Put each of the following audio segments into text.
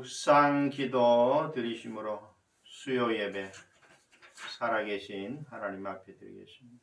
묵상 기도 드리심으로 수요 예배 살아계신 하나님 앞에 드리겠습니다.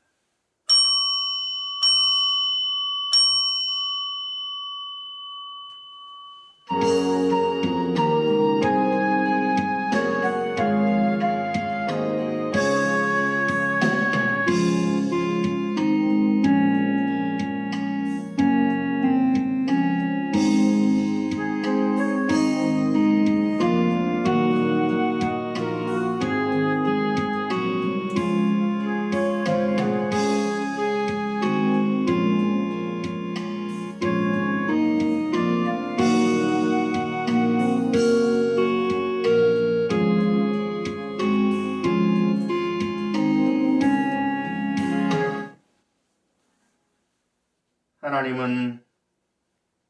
하나님은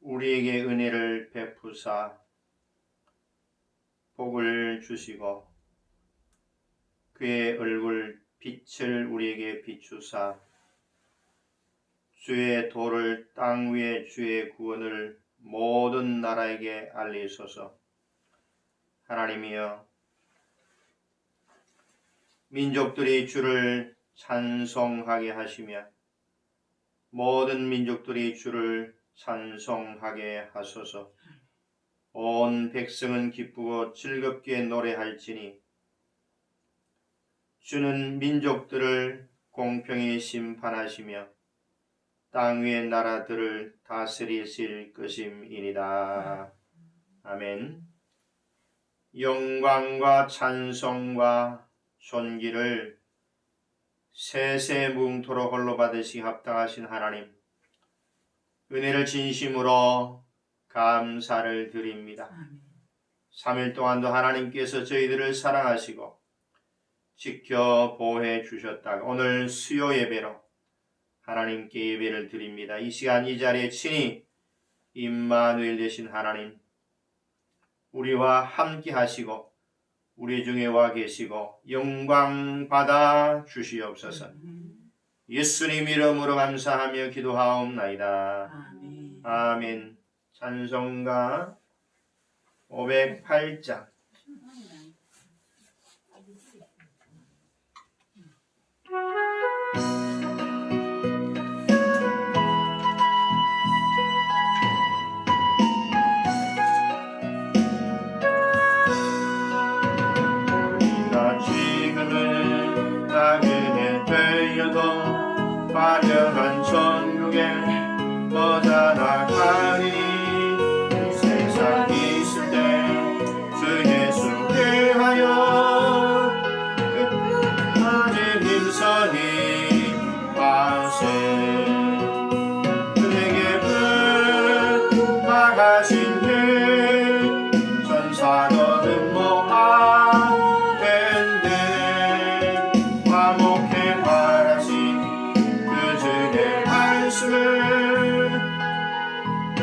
우리에게 은혜를 베푸사 복을 주시고 그의 얼굴 빛을 우리에게 비추사 주의 도를 땅 위에 주의 구원을 모든 나라에게 알리소서. 하나님이여, 민족들이 주를 찬송하게 하시며 모든 민족들이 주를 찬송하게 하소서. 온 백성은 기쁘고 즐겁게 노래할지니 주는 민족들을 공평히 심판하시며 땅 위의 나라들을 다스리실 것임이니이다. 아멘. 영광과 찬송과 존귀를 세세 무궁토록 홀로 받으시 합당하신 하나님, 은혜를 진심으로 감사를 드립니다. 3일 동안도 하나님께서 저희들을 사랑하시고 지켜 보호해 주셨다가 오늘 수요 예배로 하나님께 예배를 드립니다. 이 시간 이 자리에 친히 임마누엘 되신 하나님, 우리와 함께 하시고 우리 중에 와 계시고 영광 받아 주시옵소서. 예수님 이름으로 감사하며 기도하옵나이다. 아멘. 찬송가 508장. 화려한 천국에 뻗어나가리니 이 세상 있을 때 주 예수께 하여 끝까지 힘써 힘하세. 그에게 부탁하신 그 천사들은 모아밴드 화목해 바라신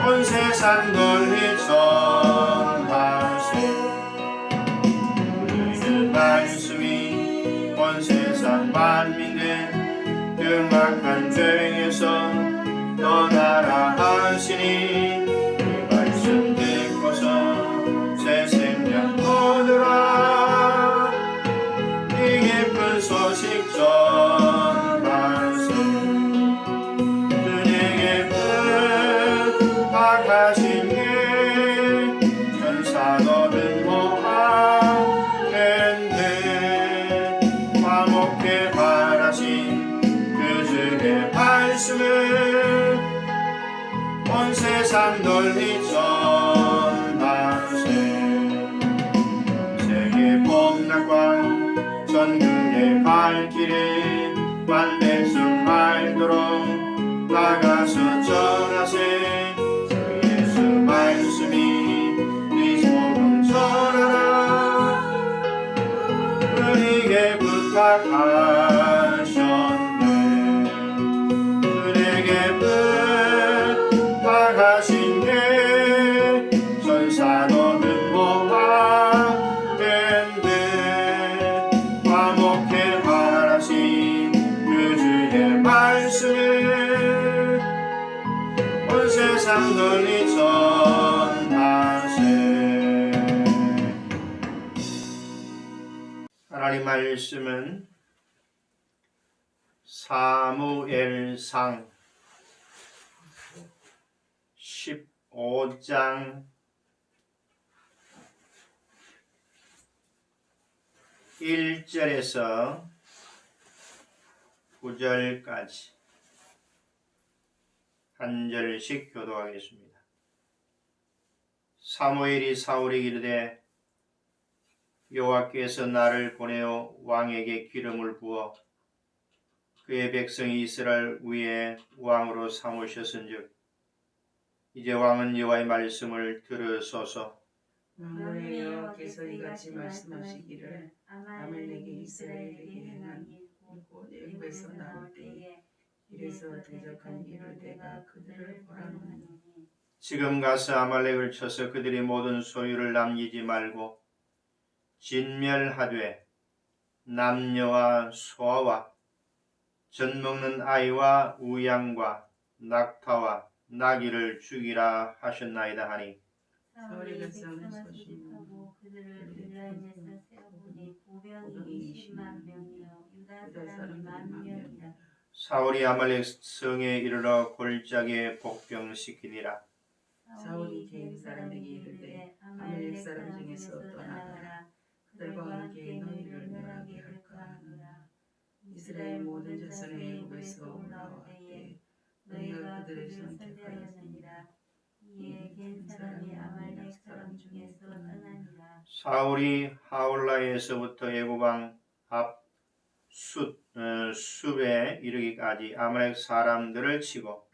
온 세상 널리 전하세. 그의 말씀이 온 세상 만민들 흉악한 죄에서 떠나라 하시니 그 말씀 듣고서 새 생명 얻으라. 이 기쁜 소식 전하세. 하신 그 천사들은 모아밴드 화목해 바라신 그 주의 말씀을 온 세상 널리 전하세. 세계 복락과 전국의 발길을 만백성 알도록 나가서 전하세. 말씀이 네 소금 전하라. 우리에게 부탁하셨네. 우리에게 부탁하신 게 천사들은 모아밴드 화목해 바라신 그 주의 말씀을 온 세상 널리 전하세. 하나님 말씀은 사무엘상 15장 1절에서 9절까지 한 절씩 교도하겠습니다. 사무엘이 사울에게 이르되 여호와께서 나를 보내어 왕에게 기름을 부어 그의 백성 이스라엘 위에 왕으로 삼으셨은즉 이제 왕은 여호와의 말씀을 들으소서. 만군의 여호와께서 이같이 말씀하시기를 아말렉이 이스라엘에게 행한 곧 애굽에서 나올 때에 이래서 대적한 일을 내가 그들을 벌하노니 지금 가서 아말렉을 쳐서 그들의 모든 소유를 남기지 말고 진멸하되 남녀와 소아와 젖 먹는 아이와 우양과 낙타와 나귀를 죽이라 하셨나이다 하니 사울의 백성을 소집하고 그들을 빌라임에서 세어보니 보병이 20만 명이요 유다 사람이 10,000명이라. 사울이 아말렉 성에 이르러 골짜기에 복병시키니라. 사울이 개인 사람에게 이르되 아말렉 사람 중에서 떠나가라. 그들과 함께 너희를 멸하게 할까 하노라. 이스라엘 모든 자손의 애굽에서 올라올 때에 너희가 그들을 선택하였느니라. 이에 겐 사람이 아말렉 사람 중에서 떠나니라. 사울이 하울라에서부터 애굽 왕 앞 숲에 이르기까지 아말렉 사람들을 치고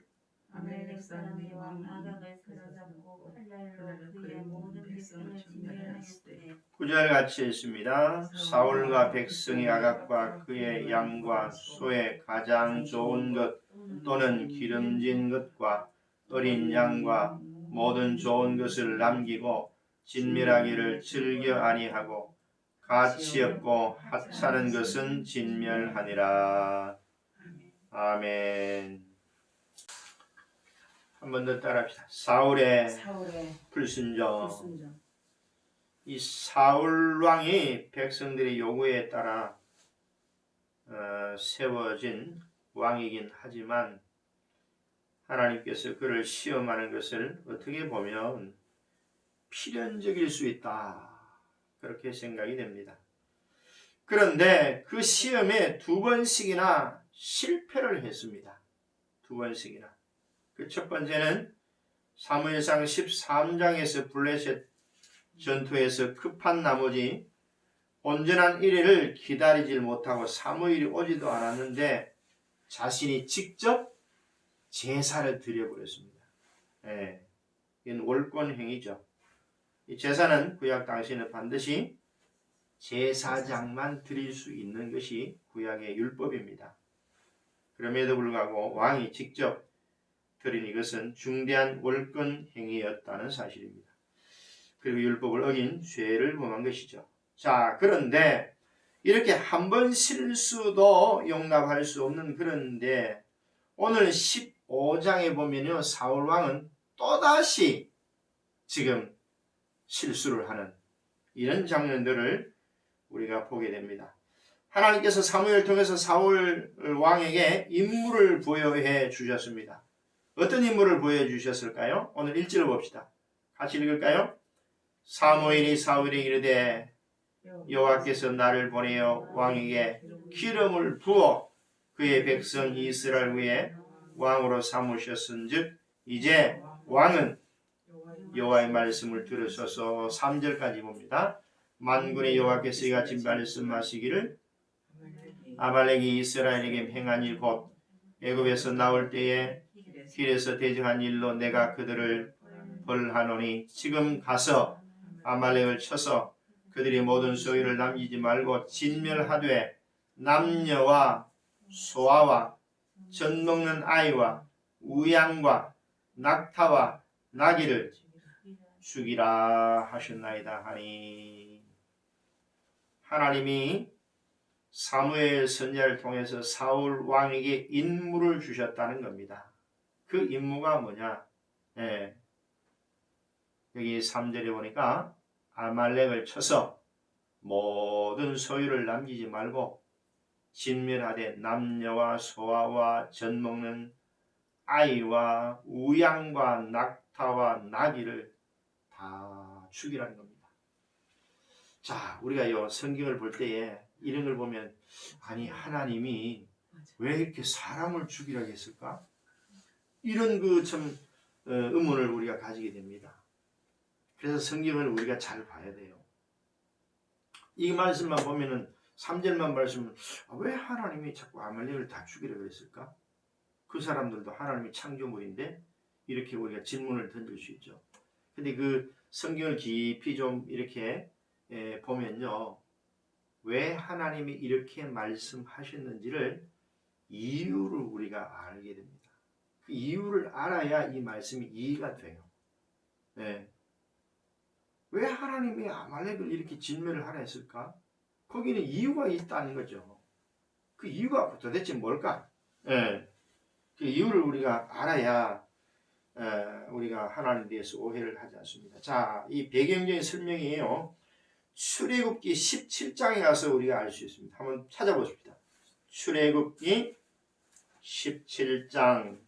아말렉 사람의 왕 아각을 사로잡고 칼날로 그의 모든 백성을 진멸하였으되 9절 같이 했습니다. 사울과 백성이 아각과 그의 양과 소의 가장 좋은 것 또는 기름진 것과 어린 양과 모든 좋은 것을 남기고 진멸하기를 즐겨 아니하고 가치 없고 하찮은 것은 진멸하니라. 아멘. 한 번 더 따라합시다. 사울의 불순종. 이 사울 왕이 백성들의 요구에 따라 세워진 왕이긴 하지만 하나님께서 그를 시험하는 것을 어떻게 보면 필연적일 수 있다. 그렇게 생각이 됩니다. 그런데 그 시험에 2번씩이나 실패를 했습니다. 2번씩이나. 그 첫 번째는 사무엘상 13장에서 블레셋 전투에서 급한 나머지 온전한 일회를 기다리질 못하고 사무엘이 오지도 않았는데 자신이 직접 제사를 드려버렸습니다. 이건 월권 행위죠. 이 제사는 구약 당시에는 반드시 제사장만 드릴 수 있는 것이 구약의 율법입니다. 그럼에도 불구하고 왕이 직접 드린 이것은 중대한 월권 행위였다는 사실입니다. 그리고 율법을 어긴 죄를 범한 것이죠. 자, 그런데 이렇게 한 번 실수도 용납할 수 없는 그런데 오늘 15장에 보면요, 사울 왕은 또다시 지금 실수를 하는 이런 장면들을 우리가 보게 됩니다. 하나님께서 사무엘을 통해서 사울 왕에게 임무를 부여해 주셨습니다. 어떤 임무를 부여해 주셨을까요? 오늘 1절을 봅시다. 같이 읽을까요? 사무엘이 사울에게 이르되 여호와께서 나를 보내어 왕에게 기름을 부어 그의 백성 이스라엘 위에 왕으로 삼으셨은즉 이제 왕은 여호와의 말씀을 들으소서. 3절까지 봅니다. 만군의 여호와께서 이같이 말씀하시기를 아말렉이 이스라엘에게 행한 일 곧 애굽에서 나올 때에 길에서 대적한 일로 내가 그들을 벌하노니 지금 가서 아말렉을 쳐서 그들이 모든 소유를 남기지 말고 진멸하되 남녀와 소아와 젖 먹는 아이와 우양과 낙타와 나귀를 죽이라 하셨나이다 하니 하나님이 사무엘 선지자를 통해서 사울 왕에게 임무를 주셨다는 겁니다. 그 임무가 뭐냐? 여기 3절에 보니까 아말렉을 쳐서 모든 소유를 남기지 말고 진멸하되 남녀와 소아와 젖먹는 아이와 우양과 낙타와 나귀를 다 죽이라는 겁니다. 자, 우리가 이 성경을 볼 때에 이런 걸 보면 아니 하나님이 왜 이렇게 사람을 죽이라고 했을까? 이런 그 참 의문을 우리가 가지게 됩니다. 그래서 성경을 우리가 잘 봐야 돼요. 이 말씀만 보면은 3절만 말씀은 왜 하나님이 자꾸 아말렉을 다 죽이라고 했을까? 그 사람들도 하나님의 창조물인데 이렇게 우리가 질문을 던질 수 있죠. 근데 그 성경을 깊이 좀 이렇게 보면요. 왜 하나님이 이렇게 말씀하셨는지를 이유를 우리가 알게 됩니다. 그 이유를 알아야 이 말씀이 이해가 돼요. 네. 왜 하나님이 아말렉을 이렇게 진멸을 하라 했을까? 거기는 이유가 있다는 거죠. 그 이유가 도대체 뭘까? 네. 그 이유를 우리가 알아야 우리가 하나님에 대해서 오해를 하지 않습니다. 자, 이 배경적인 설명이에요. 출애굽기 17장에 가서 우리가 알 수 있습니다. 한번 찾아보십시다. 출애굽기 17장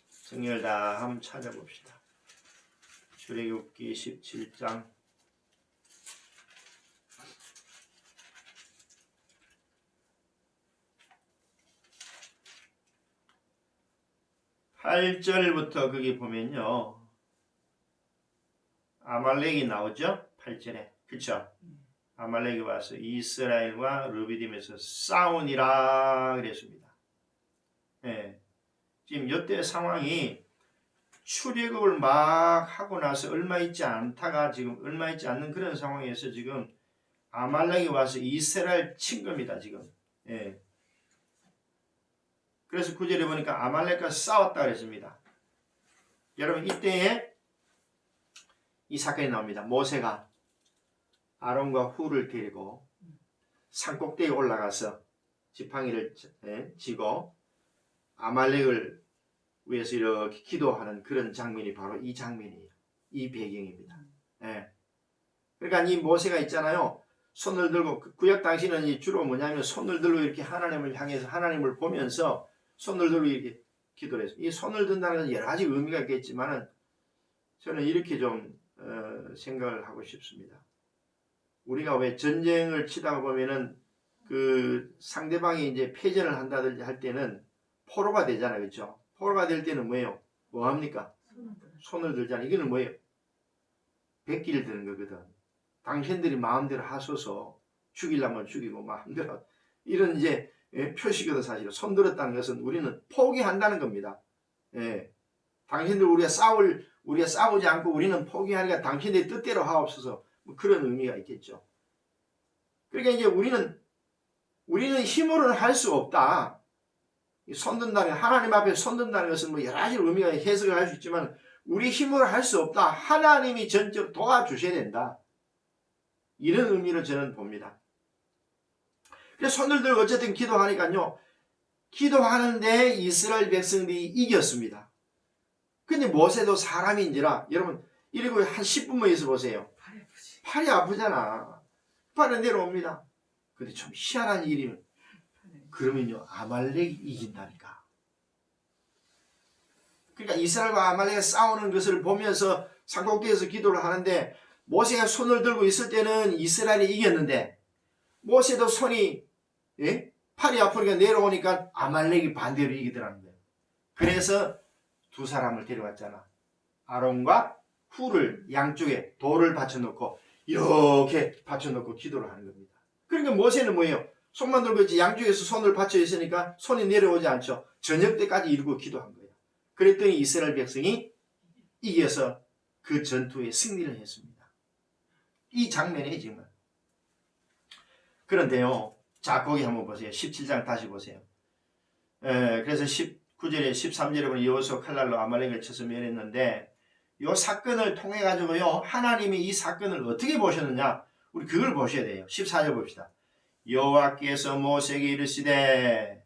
성경을 다 한번 찾아봅시다. 출애굽기 17장 8절부터 거기 보면요. 아말렉이 나오죠? 8절에. 그쵸? 아말렉이 와서 이스라엘과 르비딤에서 싸우니라 그랬습니다. 네. 지금 이때 상황이 출애굽을 막 하고 나서 얼마 있지 않다가 지금 얼마 있지 않는 그런 상황에서 지금 아말렉이 와서 이스라엘 친 겁니다. 지금. 네. 그래서 9절에 보니까 아말렉과 싸웠다 그랬습니다. 여러분 이때에 이 사건이 나옵니다. 모세가 아론과 훌을 데리고 산꼭대기에 올라가서 지팡이를 쥐고 아말렉을 위해서 이렇게 기도하는 그런 장면이 바로 이 장면이에요. 이 배경입니다. 네. 그러니까 이 모세가 있잖아요. 손을 들고 구약 당시는 주로 뭐냐면 손을 들고 이렇게 하나님을 향해서 하나님을 보면서 손을 들고 이렇게 기도를 했어요. 이 손을 든다는 것은 여러 가지 의미가 있겠지만은 저는 이렇게 좀 생각을 하고 싶습니다. 우리가 왜 전쟁을 치다가 보면은 그 상대방이 이제 패전을 한다든지 할 때는 포로가 되잖아요. 그렇죠? 포로가 될 때는 뭐예요? 뭐 합니까? 손을 들잖아요. 이거는 뭐예요? 백기를 드는 거거든. 당신들이 마음대로 하소서 죽이려면 죽이고 마음대로 이런 이제 표시거든. 사실은 손 들었다는 것은 우리는 포기한다는 겁니다. 예. 당신들 우리가 싸우지 않고 우리는 포기하니까 당신들의 뜻대로 하옵소서. 뭐 그런 의미가 있겠죠. 그러니까 이제 우리는 힘으로는 할 수 없다. 손든다는 하나님 앞에 손든다는 것은 뭐 여러 가지 의미가 해석을 할 수 있지만 우리 힘으로 할 수 없다. 하나님이 전적으로 도와주셔야 된다. 이런 의미로 저는 봅니다. 그래서 손을 들고 어쨌든 기도하니까요. 기도하는데 이스라엘 백성들이 이겼습니다. 근데 모세도 사람인지라 여러분 이러고 한 10분만 있어 보세요. 팔이 아프잖아. 팔은 내려옵니다. 근데 좀 희한한 일이면 그러면요 아말렉이 이긴다니까. 그러니까 이스라엘과 아말렉이 싸우는 것을 보면서 산꼭대기에서 기도를 하는데 모세가 손을 들고 있을 때는 이스라엘이 이겼는데 모세도 손이 팔이 아프니까 내려오니까 아말렉이 반대로 이기더라는 거예요. 그래서 두 사람을 데려왔잖아. 아론과 훌을 양쪽에 돌을 받쳐놓고 이렇게 받쳐놓고 기도를 하는 겁니다. 그러니까 모세는 뭐예요? 손만 들고 있지 양쪽에서 손을 받쳐 있으니까 손이 내려오지 않죠. 저녁 때까지 이루고 기도한 거예요. 그랬더니 이스라엘 백성이 이겨서 그 전투에 승리를 했습니다. 이 장면이 지금. 그런데요. 자 거기 한번 보세요. 17장 다시 보세요. 그래서 19절에 13절에 보면 여호수아 칼날로 아말렉을 쳐서 멸했는데 이 사건을 통해 가지고요. 하나님이 이 사건을 어떻게 보셨느냐. 우리 그걸 보셔야 돼요. 14절 봅시다. 여호와께서 모세에게 이르시되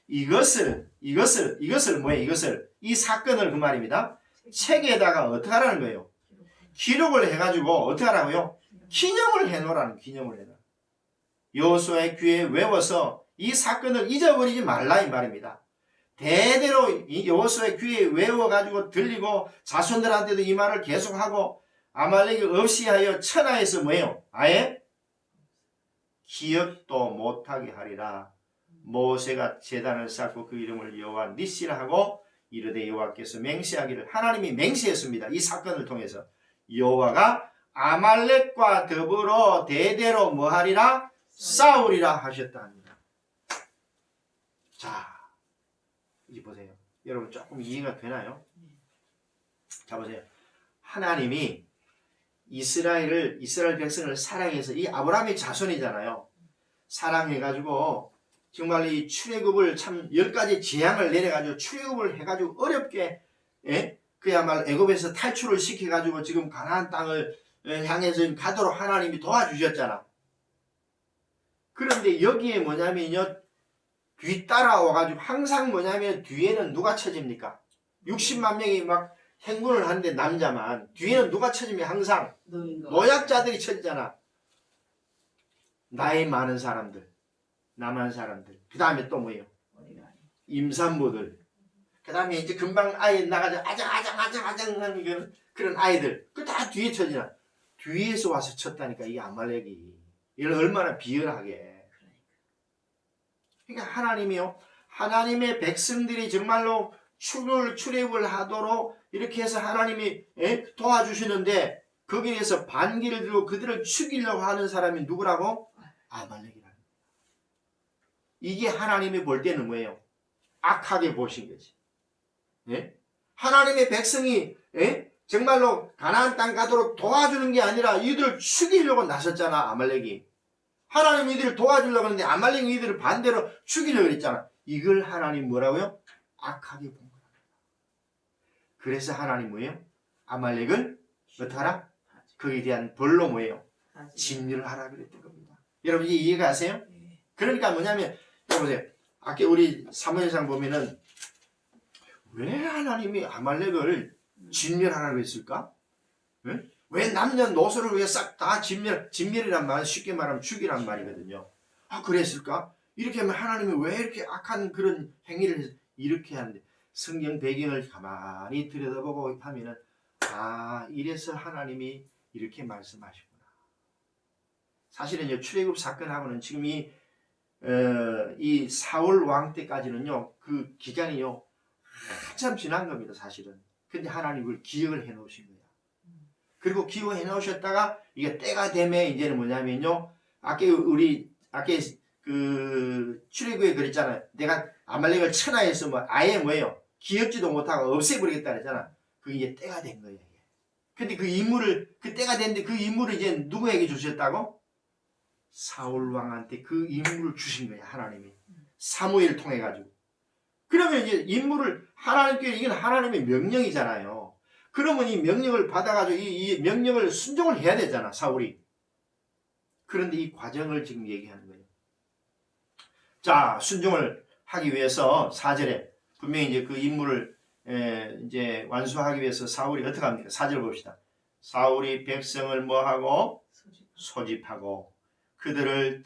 이것을 뭐예요? 이것을 이 사건을 그 말입니다. 책에다가 어떻게 하라는 거예요? 기록을 해가지고 어떻게 하라고요? 기념을 해놓으라는 기념을 해놓으라. 여호수아의 귀에 외워서 이 사건을 잊어버리지 말라 이 말입니다. 대대로 이 여호수아의 귀에 외워가지고 들리고 자손들한테도 이 말을 계속하고 아말렉이 없이 하여 천하에서 뭐예요? 아예 기억도 못하게 하리라. 모세가 제단을 쌓고 그 이름을 여호와 니시라 하고 이르되 여호와께서 맹세하기를 하나님이 맹세했습니다. 이 사건을 통해서 여호와가 아말렉과 더불어 대대로 뭐하리라? 싸우리라 하셨다 합니다. 자, 이제 보세요. 여러분 조금 이해가 되나요? 자 보세요. 하나님이 이스라엘 백성을 사랑해서 이 아브라함의 자손이잖아요. 사랑해가지고 정말 이 출애굽을 참 10가지 재앙을 내려가지고 출애굽을 해가지고 어렵게 그야말로 애굽에서 탈출을 시켜가지고 지금 가나안 땅을 향해서 가도록 하나님이 도와주셨잖아. 그런데 여기에 뭐냐면요, 뒤따라와가지고 항상 뭐냐면 뒤에는 누가 쳐집니까? 60만 명이 막 행군을 하는데 남자만 뒤에는 누가 쳐집니까? 항상 노약자들이 쳐지잖아. 나이 많은 사람들, 남한 사람들, 그 다음에 또 뭐예요? 임산부들, 그 다음에 이제 금방 아이 나가자 아장아장 그런 아이들, 그 다 뒤에 쳐지나. 뒤에서 와서 쳤다니까. 이 아말렉이 이걸 얼마나 비열하게. 그러니까 하나님이요, 하나님의 백성들이 정말로 출애굽을 하도록 이렇게 해서 하나님이 도와주시는데 거기에서 반기를 들고 그들을 죽이려고 하는 사람이 누구라고? 아말렉이라는 거예요. 이게 하나님이 볼 때는 뭐예요? 악하게 보신 거지. 하나님의 백성이 정말로 가나안 땅 가도록 도와주는 게 아니라 이들을 죽이려고 나섰잖아. 아말렉이. 하나님이 이들을 도와주려고 하는데 아말렉이 이들을 반대로 죽이려고 그랬잖아. 이걸 하나님 뭐라고요? 악하게 본 거야. 그래서 하나님 뭐예요? 아말렉을 어떡하라? 거기에 대한 벌로 뭐예요? 진멸을 하라 그랬던 겁니다. 여러분 이제 이해가 가세요? 그러니까 뭐냐면 보세요. 아까 우리 사무엘상 보면은 왜 하나님이 아말렉을 진멸하라고 했을까? 왜 남녀노소를 왜 싹 다 진멸이란 말은 쉽게 말하면 죽이란 말이거든요. 아, 그랬을까? 이렇게 하면 하나님이 왜 이렇게 악한 그런 행위를 해서 이렇게 하는데 성경 배경을 가만히 들여다보고 하면은 아, 이래서 하나님이 이렇게 말씀하시구나. 사실은요, 출애굽 사건하고는 지금 이 사울 왕 때까지는요, 그 기간이요, 한참 지난 겁니다, 사실은. 근데 하나님 그걸 기억을 해 놓으신 거야. 그리고 기억해 놓으셨다가 이게 때가 되면 이제는 뭐냐면요, 아까 그 출애굽에 그랬잖아요. 내가 아말렉을 천하에서 뭐 아예 뭐예요? 기억지도 못하고 없애버리겠다 그랬잖아. 그게 이제 때가 된 거예요. 근데 그 임무를, 그 때가 됐는데 그 임무를 이제 누구에게 주셨다고? 사울 왕한테 그 임무를 주신 거야, 하나님이. 사무엘 통해 가지고. 그러면 이제 임무를 하나님께, 이건 하나님의 명령이잖아요. 그러면 이 명령을 받아가지고 이 명령을 순종을 해야 되잖아, 사울이. 그런데 이 과정을 지금 얘기하는 거예요. 자, 순종을 하기 위해서 4절에 분명히 이제 그 임무를 이제 완수하기 위해서 사울이 어떻게 합니까? 4절 봅시다. 사울이 백성을 뭐하고? 소집하고 그들을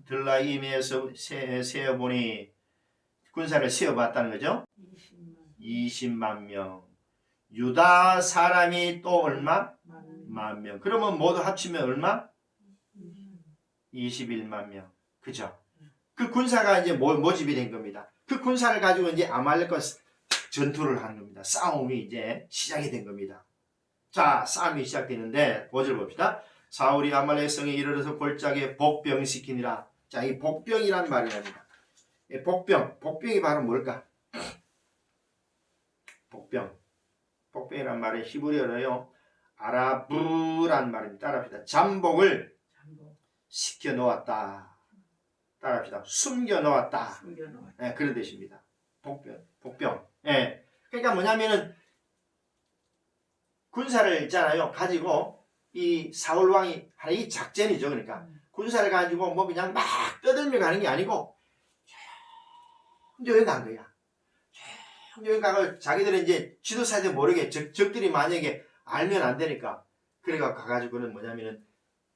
들라임에서 세어보니 군사를 세어봤다는 거죠. 20만 명. 유다 사람이 또 얼마? 10,000명. 그러면 모두 합치면 얼마? 21만 명. 그죠? 그 군사가 이제 모집이 된 겁니다. 그 군사를 가지고 이제 아말렉과 전투를 하는 겁니다. 싸움이 이제 시작이 된 겁니다. 자, 싸움이 시작되는데 5절 봅시다. 사울이 아말렉 성에 이르러서 골짜기에 복병시키니라. 자, 이 복병이란 말이 납니다. 복병이 바로 뭘까? 복병이란 말은 히브리어로요, 아라브란 말입니다. 따라합시다. 잠복을 시켜 놓았다. 따라합시다. 숨겨 놓았다. 네, 그런 뜻입니다. 복병. 네. 그러니까 뭐냐면은 군사를 있잖아요. 가지고 이 사울 왕이 하는 이 작전이죠. 그러니까 군사를 가지고 뭐 그냥 막 떠들며 가는 게 아니고 조용히 간 거야. 조용히 가고 자기들은 이제 지도사들 모르게 적들이 만약에 알면 안 되니까 그래가 가가지고는 뭐냐면은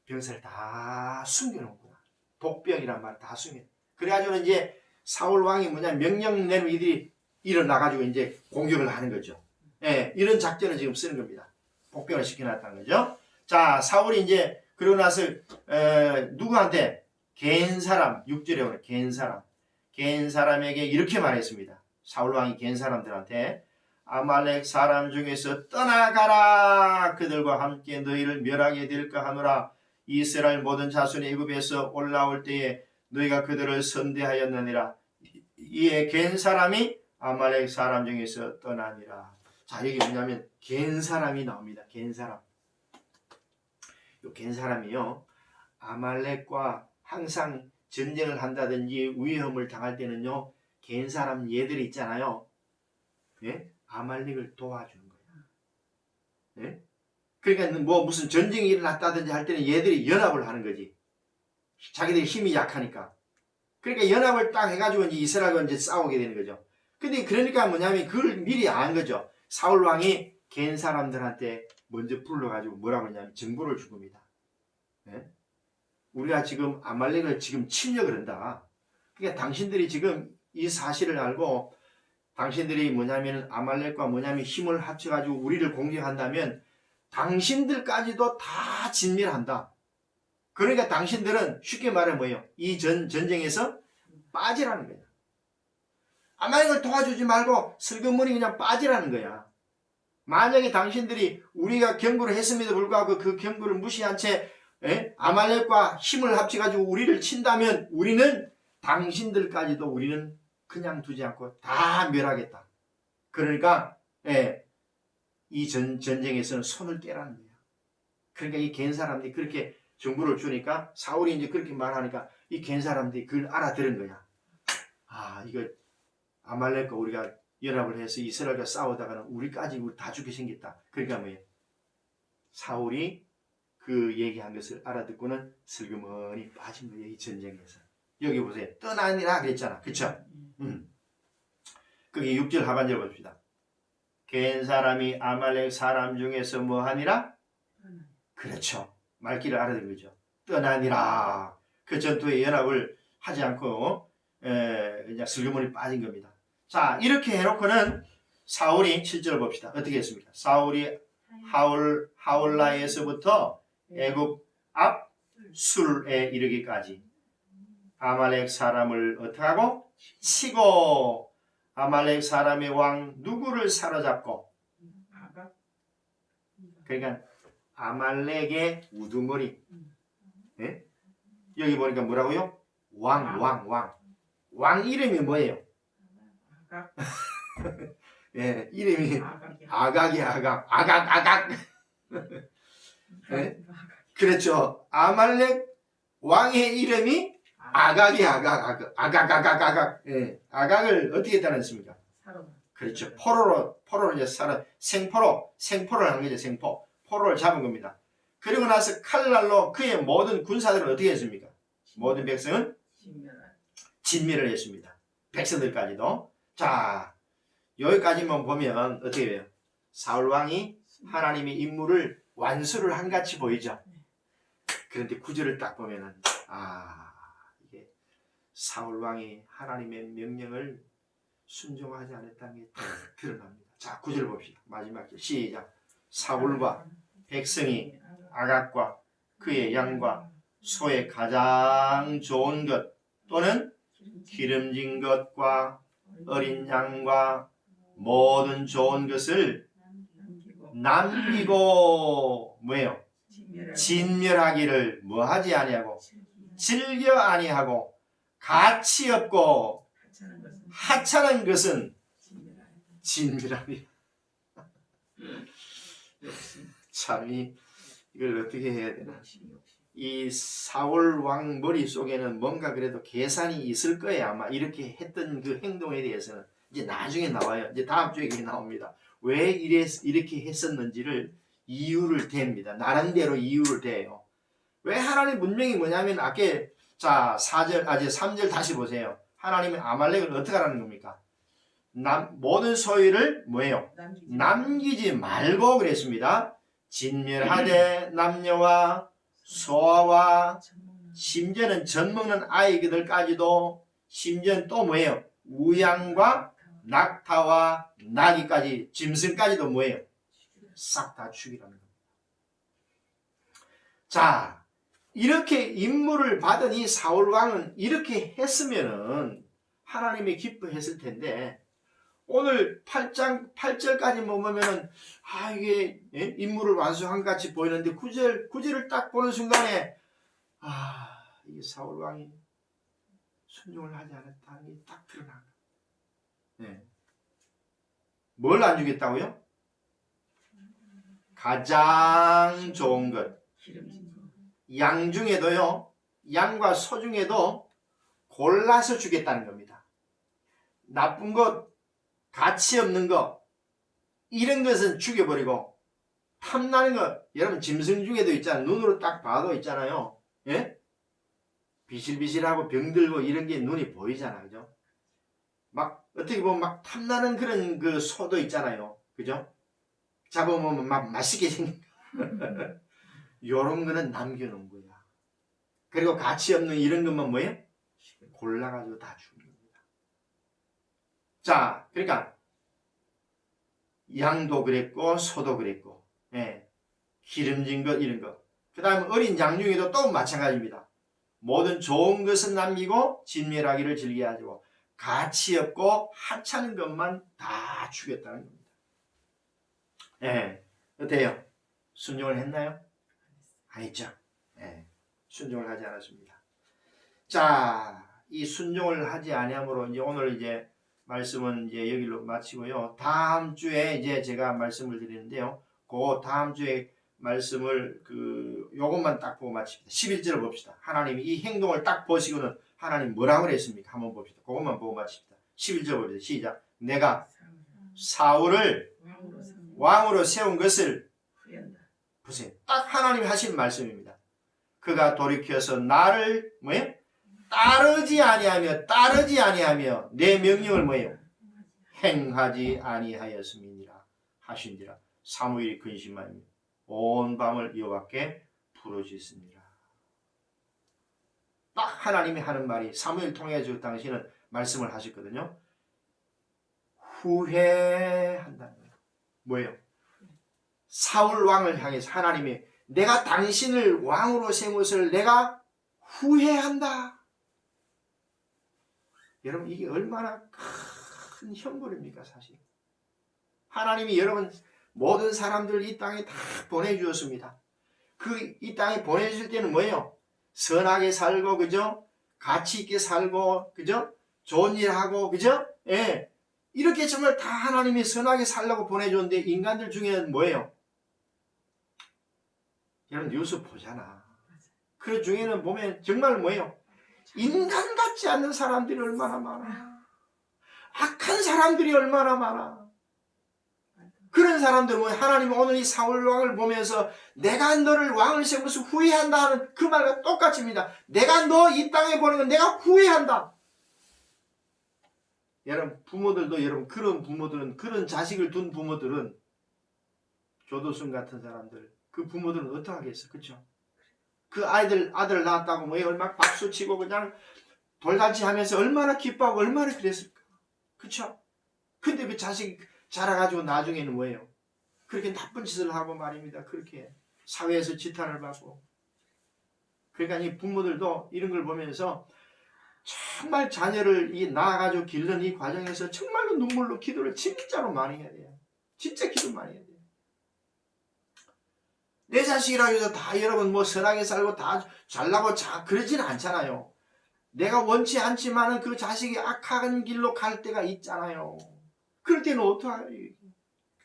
병사를 다 숨겨놓구나. 복병이란 말 다 숨겨. 그래가지고 이제 사울 왕이 명령 내리면 이들이 일어나가지고 이제 공격을 하는 거죠. 예, 이런 작전을 지금 쓰는 겁니다. 복병을 시켜놨다는 거죠. 자, 사울이 이제 그러고 나서 누구한테? 겐 사람, 6절에 오는 겐 사람에게 이렇게 말했습니다. 사울 왕이 겐 사람들한테 아말렉 사람 중에서 떠나가라. 그들과 함께 너희를 멸하게 될까 하노라. 이스라엘 모든 자손이 애굽에서 올라올 때에 너희가 그들을 선대하였느니라. 이에 겐 사람이 아말렉 사람 중에서 떠나니라. 자, 여기 뭐냐면 겐 사람이 나옵니다. 겐 사람. 요 겐 사람이요, 아말렉과 항상 전쟁을 한다든지 위험을 당할 때는요, 겐 사람 얘들이 있잖아요. 예? 아말렉을 도와주는 거야. 예? 그러니까 뭐 무슨 전쟁이 일어났다든지 할 때는 얘들이 연합을 하는 거지. 자기들이 힘이 약하니까. 그러니까 연합을 딱 해가지고 이제 이스라엘과 이제 싸우게 되는 거죠. 근데 그러니까 뭐냐면 그걸 미리 안 거죠. 사울 왕이 겐 사람들한테 먼저 불러가지고 뭐라고 하냐면 정보를 준 겁니다. 예? 우리가 지금 아말렉을 지금 침략을 한다. 그러니까 당신들이 지금 이 사실을 알고 당신들이 뭐냐면 아말렉과 뭐냐면 힘을 합쳐가지고 우리를 공격한다면 당신들까지도 다 진멸한다. 그러니까 당신들은 쉽게 말해 뭐예요? 이 전쟁에서 빠지라는 거야. 아말렉을 도와주지 말고 슬그머니 그냥 빠지라는 거야. 만약에 당신들이 우리가 경고를 했음에도 불구하고 그 경고를 무시한 채 아말렉과 힘을 합쳐가지고 우리를 친다면 우리는 당신들까지도 우리는 그냥 두지 않고 다 멸하겠다. 그러니까 이 전쟁에서는 손을 떼라는 거야. 그러니까 이 겐 사람들이 그렇게 정보를 주니까 사울이 이제 그렇게 말하니까 이 겐 사람들이 그걸 알아들은 거야. 아, 이거 아말렉과 우리가 연합을 해서 이스라엘과 싸우다가는 우리 다 죽게 생겼다. 그러니까 뭐예요? 사울이 그 얘기한 것을 알아듣고는 슬그머니 빠진 거예요. 이 전쟁에서. 여기 보세요. 떠나니라 그랬잖아. 그쵸? 거기 6절 하반절 봅시다. 겐 사람이 아말렉 사람 중에서 뭐 하니라? 그렇죠. 말귀를 알아듣는 거죠. 떠나니라. 그 전투에 연합을 하지 않고 그냥 슬그머니 빠진 겁니다. 자, 이렇게 해놓고는 사울이 7절 봅시다. 어떻게 했습니까? 사울이 하울라에서부터 애굽 앞 술에 이르기까지 아말렉 사람을 어떻게 하고? 치고 아말렉 사람의 왕 누구를 사로잡고, 그러니까 아말렉의 우두머리. 예? 여기 보니까 뭐라고요? 왕 이름이 뭐예요? 예, 이름이 아각. 예? 그렇죠. 아말렉 왕의 이름이 아각이 아각. 예, 아각을 어떻게 했다는 습니까? 그렇죠. 포로로 이제 생포를 한 거죠. 포로를 잡은 겁니다. 그리고 나서 칼날로 그의 모든 군사들을 어떻게 했습니까? 모든 백성은 진멸을 했습니다. 백성들까지도. 자, 여기까지만 보면 어떻게 해요? 사울 왕이 하나님의 임무를 완수를 한 같이 보이죠. 그런데 구절을 딱 보면은 이게 사울 왕이 하나님의 명령을 순종하지 않았다는 게 딱 드러납니다. 자, 구절 봅시다. 마지막 절 시작. 사울과 백성이 아각과 그의 양과 소의 가장 좋은 것 또는 기름진 것과 어린 양과 모든 좋은 것을 남기고 뭐예요? 진멸하기를 뭐하지 아니하고 즐겨 아니하고 가치 없고 하찮은 것은 진멸하리라. 참 이걸 어떻게 해야 되나? 이 사울 왕 머릿속에는 뭔가 그래도 계산이 있을 거예요. 아마 이렇게 했던 그 행동에 대해서는 이제 나중에 나와요. 이제 다음 주에 나옵니다. 왜 이렇게 했었는지를 이유를 댑니다. 나름대로 이유를 대요. 왜 하나님 문명이 뭐냐면 아까 자 3절 다시 보세요. 하나님은 아말렉을 어떻게 하라는 겁니까? 모든 소유를 뭐예요? 남기지 말고 그랬습니다. 진멸하되 남녀와 소아와 심지어는 젖 먹는 아이들까지도 심지어는 또 뭐예요? 우양과 낙타와 나귀까지 짐승까지도 뭐예요? 싹 다 죽이라는 겁니다. 자, 이렇게 임무를 받은 이 사울 왕은 이렇게 했으면은 하나님이 기뻐했을 텐데 오늘 8장 8절까지 보면은 이게 임무를 완수한 것 같이 보이는데 9절을 딱 보는 순간에 이게 사울 왕이 순종을 하지 않았다는 게 딱 드러난 거예요. 뭘 안 주겠다고요? 가장 좋은 것. 양 중에도요, 양과 소 중에도 골라서 주겠다는 겁니다. 나쁜 것, 가치 없는 것, 이런 것은 죽여버리고, 탐나는 것, 여러분 짐승 중에도 있잖아요. 눈으로 딱 봐도 있잖아요. 예? 비실비실하고 병들고 이런 게 눈이 보이잖아요. 그죠? 막, 어떻게 보면 막 탐나는 그런 그 소도 있잖아요. 그죠? 잡아보면 막 맛있게 생긴 요런 거는 남겨놓은 거야. 그리고 가치 없는 이런 것만 뭐예요? 골라가지고 다 주는 겁니다. 자, 그러니까 양도 그랬고 소도 그랬고 기름진 것 이런 것. 그 다음에 어린 양 중에도 또 마찬가지입니다. 모든 좋은 것은 남기고 진멸하기를 즐겨하고 가치 없고 하찮은 것만 다 주겠다는 겁니다. 어때요? 순종을 했나요? 안 했죠. 순종을 하지 않았습니다. 자, 이 순종을 하지 아니함으로 이제 오늘 이제 말씀은 이제 여기로 마치고요. 다음 주에 이제 제가 말씀을 드리는데요. 그 다음 주에 말씀을 요것만 딱 보고 마칩니다. 11절을 봅시다. 하나님이 이 행동을 딱 보시고는 하나님 뭐라고 그랬습니까? 한번 봅시다. 그것만 보고 마칩니다. 11절 봅시다. 시작. 내가 사울을 왕으로 세운 것을 보세요. 딱 하나님이 하신 말씀입니다. 그가 돌이켜서 나를 뭐예요? 따르지 아니하며 내 명령을 뭐예요? 행하지 아니하였음이니라 하신지라. 사무엘이 근심하며 온 밤을 여호와께 부르짖습니다. 딱 하나님이 하는 말이 사무엘 통해서 그 당시에는 말씀을 하셨거든요. 후회한다는 거예요. 뭐예요? 사울 왕을 향해서 하나님이 내가 당신을 왕으로 세운 것을 내가 후회한다. 여러분 이게 얼마나 큰 형벌입니까 사실. 하나님이 여러분 모든 사람들을 이 땅에 다 보내주었습니다. 이 땅에 보내줄 때는 뭐예요? 선하게 살고 그죠? 가치 있게 살고 그죠? 좋은 일 하고 그죠? 이렇게 정말 다 하나님이 선하게 살라고 보내줬는데 인간들 중에는 뭐예요? 여러분 뉴스 보잖아. 그 중에는 보면 정말 뭐예요? 인간 같지 않는 사람들이 얼마나 많아. 악한 사람들이 얼마나 많아. 그런 사람들 뭐 하나님은 오늘 이 사울 왕을 보면서 내가 너를 왕을 세운 것을 후회한다 하는 그 말과 똑같습니다. 내가 너 이 땅에 보낸 건 내가 후회한다. 여러분 부모들도 여러분 그런 부모들은 그런 자식을 둔 부모들은 조도순 같은 사람들 그 부모들은 어떡하겠어. 그렇죠? 그 아들 낳았다고 뭐 얼마나 박수치고 그냥 돌잔치 하면서 얼마나 기뻐하고 얼마나 그랬을까. 그렇죠? 근데 그 자식 자라가지고 나중에는 뭐예요? 그렇게 나쁜 짓을 하고 말입니다. 그렇게 사회에서 지탄을 받고. 그러니까 이 부모들도 이런 걸 보면서 정말 자녀를 낳아가지고 기르는 이 과정에서 정말로 눈물로 기도를 진짜로 많이 해야 돼요. 진짜 기도 많이 해야 돼요. 내 자식이라고 해서 다 여러분 뭐 선하게 살고 다 잘나고 그러지는 않잖아요. 내가 원치 않지만은 그 자식이 악한 길로 갈 때가 있잖아요. 그럴 때는 어떡하요?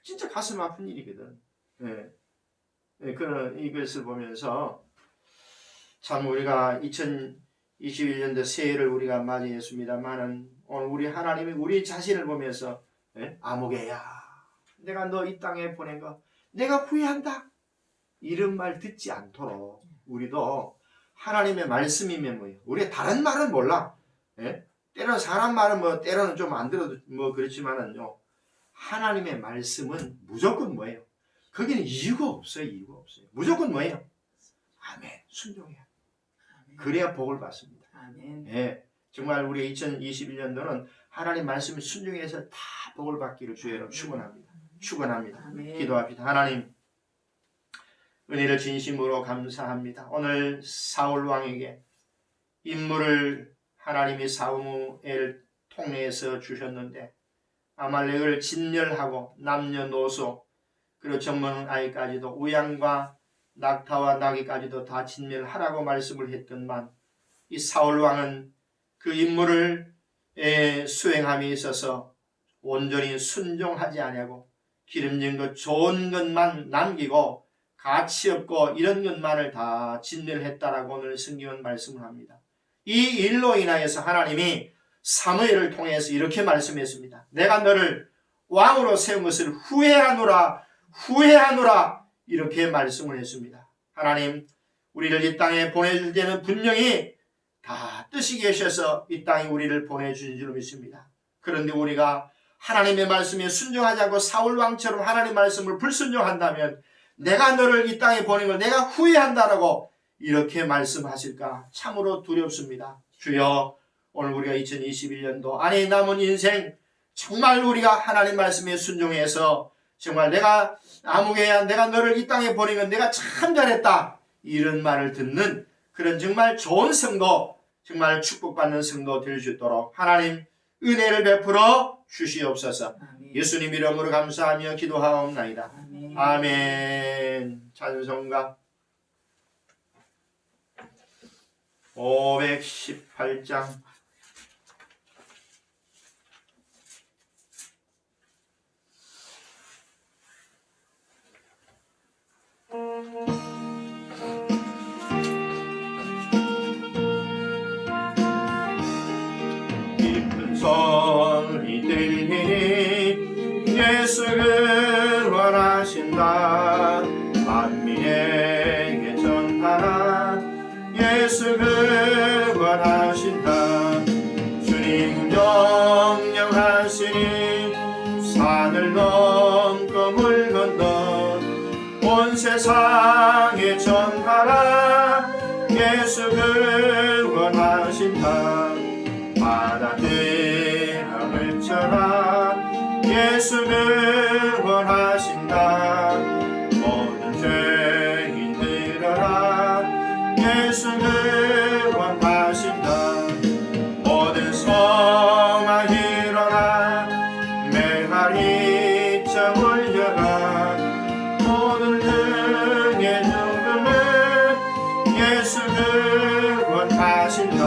진짜 가슴 아픈 일이거든. 그런 이것을 보면서 참 우리가 2021년도 새해를 우리가 맞이했습니다만은 오늘 우리 하나님이 우리 자신을 보면서 아무개야 내가 너 이 땅에 보낸 거 내가 후회한다. 이런 말 듣지 않도록 우리도 하나님의 말씀이면 뭐예요? 우리가 다른 말은 몰라. 때로는 사람 말은 뭐 때로는 좀 안 들어도 뭐 그렇지만은요. 하나님의 말씀은 무조건 뭐예요? 거기는 이유가 없어요. 무조건 뭐예요? 아멘. 순종해야. 아멘. 그래야 복을 받습니다. 아멘. 예, 정말 우리 2021년도는 하나님 말씀을 순종해서 다 복을 받기를 주의 이름 축원합니다. 축원합니다. 아멘. 기도합니다. 하나님, 은혜를 진심으로 감사합니다. 오늘 사울 왕에게 임무를 하나님이 사무엘 통해서 주셨는데 아말렉을 진멸하고 남녀노소 그리고 젊은 아이까지도 우양과 낙타와 나귀까지도 다 진멸하라고 말씀을 했건만 이 사울 왕은 그 임무를 수행함에 있어서 온전히 순종하지 아니하고 기름진 것 좋은 것만 남기고 가치 없고 이런 것만을 다 진멸했다라고 오늘 성경은 말씀을 합니다. 이 일로 인하여서 하나님이 사무엘을 통해서 이렇게 말씀했습니다. 내가 너를 왕으로 세운 것을 후회하노라 이렇게 말씀을 했습니다. 하나님, 우리를 이 땅에 보내줄 때는 분명히 다 뜻이 계셔서 이 땅에 우리를 보내주신 줄 믿습니다. 그런데 우리가 하나님의 말씀에 순종하지 않고 사울 왕처럼 하나님의 말씀을 불순종한다면 내가 너를 이 땅에 보낸 걸 내가 후회한다라고 이렇게 말씀하실까 참으로 두렵습니다. 주여, 오늘 우리가 2021년도 안에 남은 인생 정말 우리가 하나님 말씀에 순종해서 정말 내가 아무개야 내가 너를 이 땅에 보낸 건 내가 참 잘했다 이런 말을 듣는 그런 정말 좋은 성도, 정말 축복받는 성도 될 수 있도록 하나님 은혜를 베풀어 주시옵소서. 아멘. 예수님 이름으로 감사하며 기도하옵나이다. 아멘. 아멘. 찬송가 518장 깊은 소리 들리니 예수를 원하신다. 만민에게 전하라. 예수를 원하신다. 주님 명령하시니 산을 넘고 물 건너 온 세상에 전하라. 예수를 원하신다. 바다들아 외쳐라. 예수를 원하신다. 모든 죄인 들어라. 예수를 원하신다. 모든 성아 일어나. 메아리 쳐 울려라. 모든 등의 죽음은 예수를 원하신다.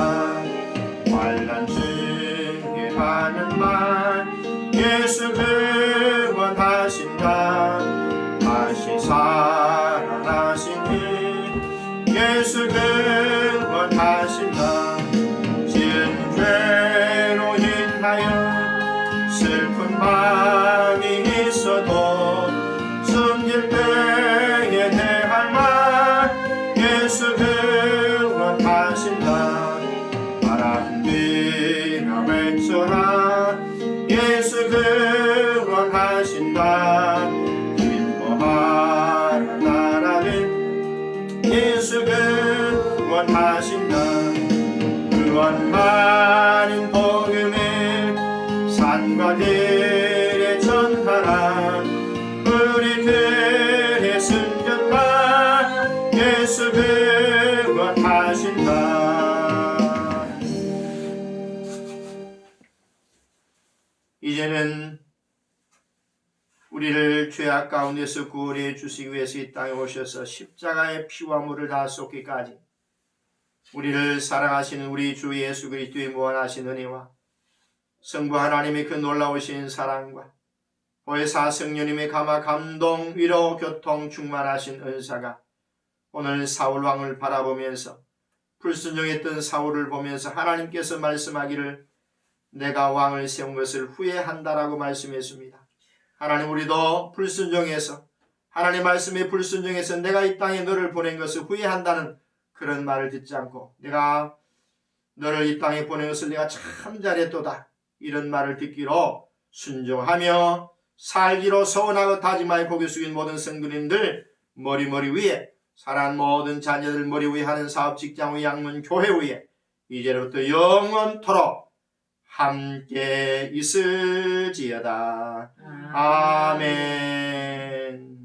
환난 중에 하는 말 예수를 원하신다. 다시 살아나시니 예수를 원하신다. 지은 죄로 인하여 슬픈 마음이 있어도 숨길 때에 대할 말 예수를 원하신다. 바람들아 외쳐라. 예수를 원하신다. 기뻐하라 나라는 예수를 원하신다. 구원하는 복음을 산과 들에 전하라. 우리들의 숨겼다. 예수를 원하신다. 이제는 우리를 죄악 가운데서 구원해 주시기 위해서 이 땅에 오셔서 십자가의 피와 물을 다 쏟기까지 우리를 사랑하시는 우리 주 예수 그리스도의 무한하신 은혜와 성부 하나님의 그 놀라우신 사랑과 보혜사 성령님의 감화 감동 위로 교통 충만하신 은사가 오늘 사울 왕을 바라보면서 불순종했던 사울을 보면서 하나님께서 말씀하기를 내가 왕을 세운 것을 후회한다라고 말씀했습니다. 하나님, 우리도 불순종해서 하나님 말씀에 불순종해서 내가 이 땅에 너를 보낸 것을 후회한다는 그런 말을 듣지 않고 내가 너를 이 땅에 보낸 것을 내가 참 잘했도다 이런 말을 듣기로 순종하며 살기로 소원하고 다짐하여 고개 숙인 모든 성도님들 머리 위에 사랑하는 모든 자녀들 머리 위에 하는 사업, 직장 위에, 양문, 교회 위에 이제부터 영원토록 함께 있을지어다. 아멘.